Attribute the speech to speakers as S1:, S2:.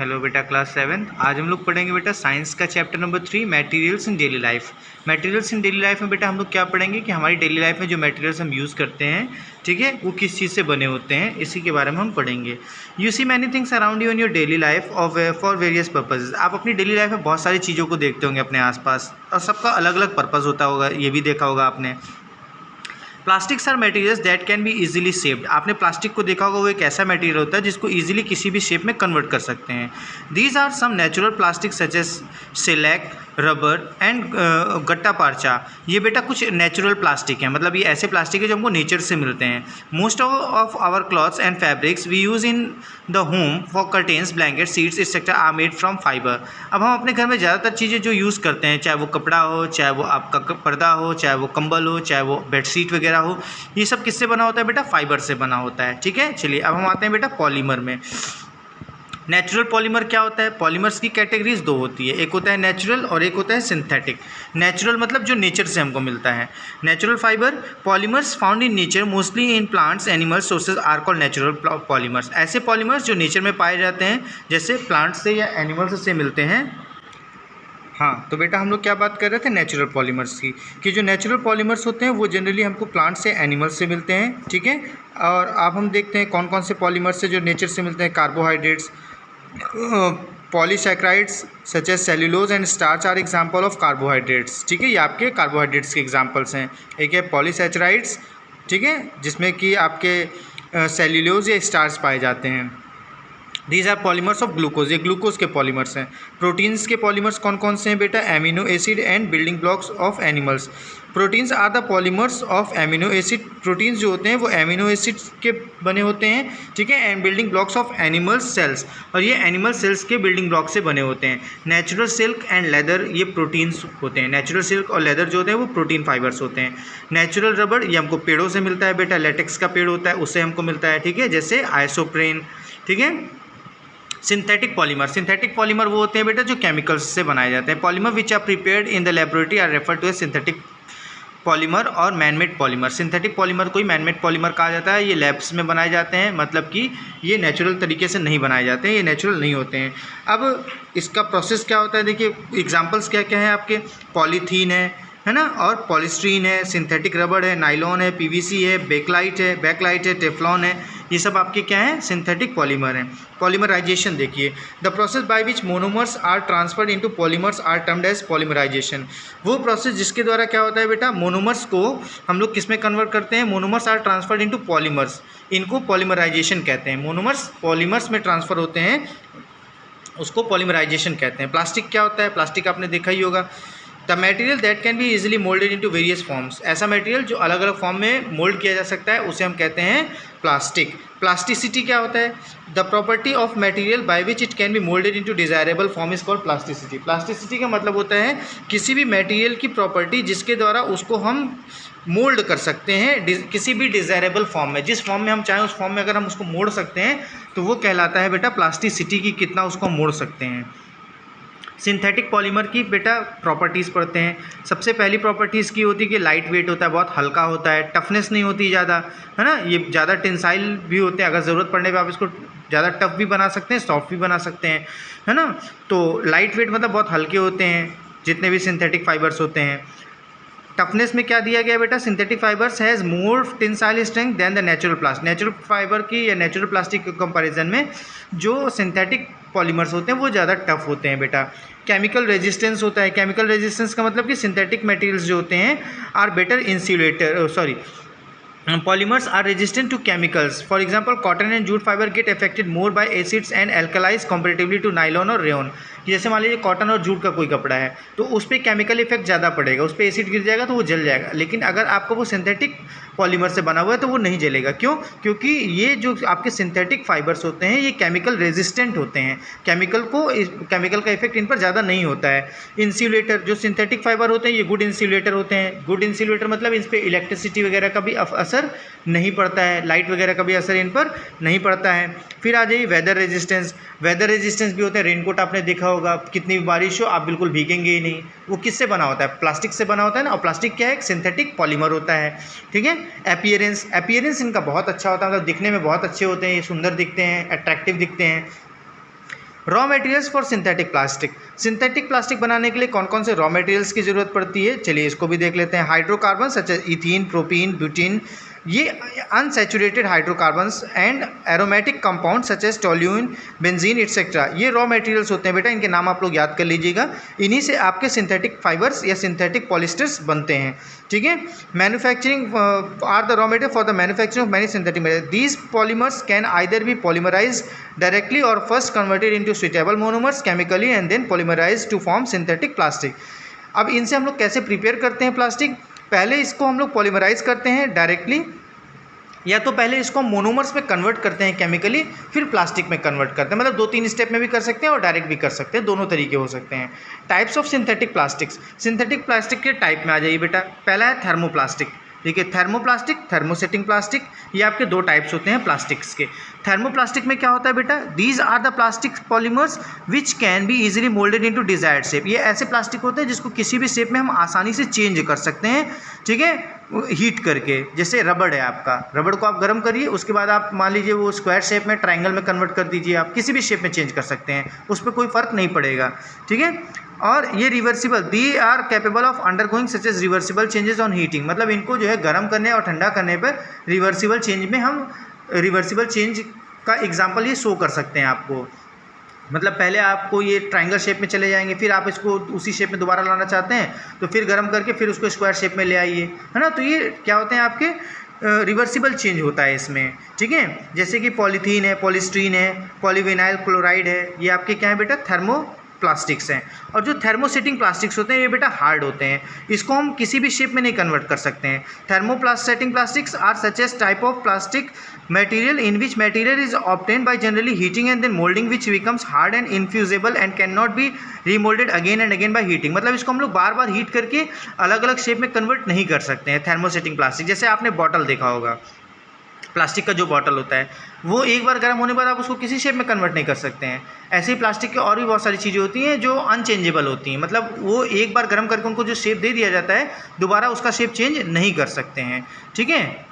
S1: Hello बेटा, class 7। आज हम लोग पढ़ेंगे बेटा साइंस का chapter number 3, materials in daily life. Materials in daily life में बेटा हम लोग क्या पढ़ेंगे कि हमारी डेली लाइफ में जो मटेरियल्स हम यूज़ करते हैं, ठीक है, वो किस चीज़ से बने होते हैं, इसी के बारे में हम पढ़ेंगे। You see many things around you in your daily life of for various purposes. आप अपनी डेली लाइफ में बहुत सारी चीज़ों को देखते होंगे अपने आसपास, और सबका अलग अलग पर्पज़ होता होगा, ये भी देखा होगा आपने। Plastics are materials that can be easily shaped. आपने प्लास्टिक को देखा होगा, वो एक ऐसा मटेरियल होता है जिसको इजीली किसी भी शेप में कन्वर्ट कर सकते हैं। These are some natural plastic such as shellac, rubber and gutta percha. ये बेटा कुछ नेचुरल प्लास्टिक है, मतलब ये ऐसे प्लास्टिक है जो हमको नेचर से मिलते हैं। Most of our clothes and fabrics we use in the home for curtains, blanket, seats etcetera are made from fibre. अब हम अपने घर में ज़्यादातर चीज़ें जो यूज़ करते हैं, चाहे वो कपड़ा हो, चाहे वो आपका पर्दा हो, चाहे वो कंबल हो, चाहे वो बेडशीट वगैरह हो, ये सब किससे बना होता है बेटा? फाइबर से बना होता है। ठीक है, चलिए अब हम आते हैं बेटा पॉलीमर में। नेचुरल पॉलीमर क्या होता है? पॉलीमर्स की कैटेगरीज दो होती है, एक होता है नेचुरल और एक होता है सिंथेटिक। नेचुरल मतलब जो नेचर से हमको मिलता है। Natural fibre polymers found in nature mostly in plants, animals, sources are called natural polymers. ऐसे पॉलीमर्स जो नेचर में पाए जाते हैं, जैसे प्लांट्स से या एनिमल्स से मिलते हैं। हाँ, तो बेटा हम लोग क्या बात कर रहे थे? नेचुरल पॉलीमर्स की, कि जो नेचुरल पॉलीमर्स होते हैं वो जनरली हमको प्लांट से, एनिमल्स से मिलते हैं। ठीक है, और अब हम देखते हैं कौन कौन से पॉलीमर्स से जो नेचर से मिलते हैं। Carbohydrates, polysaccharides such as cellulose and starch are example of carbohydrates. ठीक है, ये आपके कार्बोहाइड्रेट्स के एग्जाम्पल्स हैं। एक है पॉलीसैकेराइड्स, ठीक है, जिसमें कि आपके सेल्यूलोज या स्टार्च पाए जाते हैं। These are polymers of glucose, ये ग्लूकोज के पॉलीमर्स हैं। प्रोटीन्स के पॉलीमर्स कौन कौन से हैं बेटा? Amino acid and building blocks of animals. Proteins are the polymers of amino acid. Proteins जो होते हैं वो एमिनो एसिड के बने होते हैं, ठीक है, and building blocks of animal cells, और ये एनिमल सेल्स के बिल्डिंग ब्लॉक से बने होते हैं। नेचुरल सिल्क एंड लेदर, ये प्रोटीन्स होते हैं। नेचुरल सिल्क और लेदर जो होते हैं वो प्रोटीन फाइबर्स होते हैं। नेचुरल रबर, ये हमको पेड़ों से मिलता है बेटा, लेटेक्स का पेड़ होता है, उससे हमको मिलता है, ठीक है, जैसे आइसोप्रेन। ठीक है, सिंथेटिक पॉलीमर, सिंथेटिक पॉलीमर वो होते हैं बेटा जो केमिकल्स से बनाए जाते हैं। Polymer which are prepared in the laboratory are refer to a synthetic polymer और मैनमेड पॉलीमर। सिंथेटिक पॉलीमर को ही मैनमेड पॉलीमर कहा जाता है। ये लैब्स में बनाए जाते हैं, मतलब कि ये नेचुरल तरीके से नहीं बनाए जाते हैं, ये नेचुरल नहीं होते हैं। अब इसका प्रोसेस क्या होता है, देखिए एग्जांपल्स क्या क्या हैं आपके। पॉलीथीन है ना, और पॉलीस्ट्रीन है, सिंथेटिक रबर है, नाइलॉन है, पीवीसी है, बैकलाइट है, टेफ्लॉन है, ये सब आपके क्या हैं? सिंथेटिक पॉलीमर हैं। पॉलीमराइजेशन देखिए, the process by which monomers are transferred into polymers are termed as polymerization. वो प्रोसेस जिसके द्वारा क्या होता है बेटा? मोनोमर्स को हम लोग किस में कन्वर्ट करते हैं? Monomers are transferred into polymers, इनको पॉलीमराइजेशन कहते हैं। मोनोमर्स पॉलीमर्स में ट्रांसफ़र होते हैं, उसको पॉलीमराइजेशन कहते हैं। प्लास्टिक क्या होता है? प्लास्टिक आपने देखा ही होगा। The material that can be easily moulded into various forms, ऐसा मटेरियल जो अलग अलग फॉर्म में मोल्ड किया जा सकता है, उसे हम कहते हैं प्लास्टिक। प्लास्टिसिटी क्या होता है? The property of material by which it can be moulded into desirable form is called plasticity. Plasticity का मतलब होता है किसी भी मटेरियल की प्रॉपर्टी जिसके द्वारा उसको हम मोल्ड कर सकते हैं किसी भी डिज़ायरेबल फॉर्म में, जिस फॉर्म में हम चाहें उस फॉर्म में अगर हम उसको मोड़ सकते हैं तो वो कहलाता है बेटा प्लास्टिसिटी, की कितना उसको हम मोड़ सकते हैं। सिंथेटिक पॉलीमर की बेटा प्रॉपर्टीज़ पढ़ते हैं। सबसे पहली प्रॉपर्टीज़ की होती है कि लाइट वेट होता है, बहुत हल्का होता है, टफनेस नहीं होती ज़्यादा, है ना, ये ज़्यादा टेंसाइल भी होते हैं, अगर ज़रूरत पड़ने पे आप इसको ज़्यादा टफ भी बना सकते हैं, सॉफ्ट भी बना सकते हैं, है ना। तो लाइट वेट मतलब बहुत हल्के होते हैं जितने भी सिंथेटिक फाइबर्स होते हैं। टफनेस में क्या दिया गया बेटा? Synthetic fibres has more tensile strength than the natural plastic. Natural fibre की या नेचुरल प्लास्टिक के कंपैरिजन में जो सिंथेटिक पॉलीमर्स होते हैं वो ज़्यादा टफ होते हैं बेटा। केमिकल रेजिस्टेंस होता है। केमिकल रेजिस्टेंस का मतलब कि सिंथेटिक मटेरियल्स जो होते हैं are better insulator, polymers are resistant to chemicals. For example, cotton and jute fiber get affected more by acids and alkalis comparatively to nylon और rayon। जैसे मान लीजिए कॉटन और जूट का कोई कपड़ा है तो उस पर केमिकल इफेक्ट ज़्यादा पड़ेगा, उस पर एसिड गिर जाएगा तो वो जल जाएगा, लेकिन अगर आपका वो सिंथेटिक पॉलीमर से बना हुआ है तो वो नहीं जलेगा। क्यों? क्योंकि ये जो आपके सिंथेटिक फाइबर्स होते हैं ये केमिकल रेजिस्टेंट होते हैं, केमिकल का इफेक्ट इन पर ज़्यादा नहीं होता है। इंसुलेटर, जो सिंथेटिक फाइबर होते हैं ये गुड इंसुलेटर होते हैं। गुड इंसुलेटर मतलब इन पर इलेक्ट्रिसिटी वगैरह का भी असर नहीं पड़ता है, लाइट वगैरह का भी असर इन पर नहीं पड़ता है। फिर आ जाइए वेदर रेजिस्टेंस। वेदर रेजिस्टेंस भी होते हैं। रेनकोट आपने देखा होगा, कितनी भी बारिश हो आप बिल्कुल भीगेंगे ही नहीं। वो किससे बना होता है? प्लास्टिक से बना होता है ना, और प्लास्टिक क्या है? एक सिंथेटिक पॉलीमर होता है। ठीक है। अपीयरेंस इनका बहुत अच्छा होता है, मतलब दिखने में बहुत अच्छे होते हैं, ये सुंदर दिखते हैं, अट्रैक्टिव दिखते हैं। Raw materials for synthetic plastic. Synthetic plastic बनाने के लिए कौन कौन से रॉ मटेरियल्स की ज़रूरत पड़ती है, चलिए इसको भी देख लेते हैं। Hydrocarbon such as ethene, propene, butene, ये unsaturated hydrocarbons and aromatic compound such as toluene, benzene etcetera, ये रॉ मटेरियल्स होते हैं बेटा, इनके नाम आप लोग याद कर लीजिएगा। इन्हीं से आपके सिंथेटिक फाइबर्स या सिंथेटिक पॉलिस्टर्स बनते हैं, ठीक है। Manufacturing are the raw material for the manufacturing of many synthetic material. These polymers can either be polymerise directly और first converted into suitable monomers chemically and then polymerise to form synthetic plastic. अब इनसे हम लोग कैसे prepare करते हैं plastic, पहले इसको हम लोग पॉलीमराइज करते हैं डायरेक्टली, या तो पहले इसको मोनोमर्स में कन्वर्ट करते हैं केमिकली, फिर प्लास्टिक में कन्वर्ट करते हैं। मतलब 2-3 स्टेप में भी कर सकते हैं और डायरेक्ट भी कर सकते हैं, दोनों तरीके हो सकते हैं। Types of synthetic plastics. Synthetic plastic के टाइप में आ जाइए बेटा। पहला है थर्मोप्लास्टिक, ठीक है, थर्मोप्लास्टिक, थर्मोसेटिंग प्लास्टिक, ये आपके 2 टाइप्स होते हैं प्लास्टिक्स के। थर्मोप्लास्टिक में क्या होता है बेटा, these are the plastic polymers which can be easily moulded into desired shape. ये ऐसे प्लास्टिक होते हैं जिसको किसी भी शेप में हम आसानी से चेंज कर सकते हैं, ठीक है, हीट करके। जैसे रबड़ है आपका, रबड़ को आप गर्म करिए, उसके बाद आप मान लीजिए वो स्क्वायर शेप में, ट्रायंगल में कन्वर्ट कर दीजिए, आप किसी भी शेप में चेंज कर सकते हैं, उस पर कोई फ़र्क नहीं पड़ेगा, ठीक है। और ये reversible, they are capable of undergoing such as reversible changes on heating. मतलब इनको जो है गर्म करने और ठंडा करने पर रिवर्सिबल चेंज में हम रिवर्सिबल चेंज का एग्जांपल ये शो कर सकते हैं आपको। मतलब पहले आपको ये ट्रायंगल शेप में चले जाएंगे, फिर आप इसको उसी शेप में दोबारा लाना चाहते हैं तो फिर गर्म करके फिर उसको स्क्वायर शेप में ले आइए, है ना। तो ये क्या होते हैं आपके रिवर्सिबल चेंज होता है इसमें, ठीक है। जैसे कि पॉलीथीन है, पॉलीस्ट्रीन है, पॉलीविनाइल क्लोराइड है, ये आपके क्या है बेटा, थर्मो प्लास्टिक्स हैं। और जो थर्मोसेटिंग प्लास्टिक्स होते हैं ये बेटा हार्ड होते हैं, इसको हम किसी भी शेप में नहीं कन्वर्ट कर सकते हैं। Thermosetting plastics are such as type of plastic material in which material is obtained by generally heating and then molding which becomes hard and infusible and cannot be remolded again and again by heating। मतलब इसको हम लोग बार बार heat करके अलग अलग shape में convert नहीं कर सकते हैं थर्मोसेटिंग प्लास्टिक। जैसे आपने बॉटल देखा होगा, प्लास्टिक का जो बॉटल होता है वो एक बार गर्म होने के बाद आप उसको किसी शेप में कन्वर्ट नहीं कर सकते हैं। ऐसे ही प्लास्टिक की और भी बहुत सारी चीज़ें होती हैं जो अनचेंजेबल होती हैं, मतलब वो एक बार गर्म करके उनको जो शेप दे दिया जाता है दोबारा उसका शेप चेंज नहीं कर सकते हैं, ठीक है।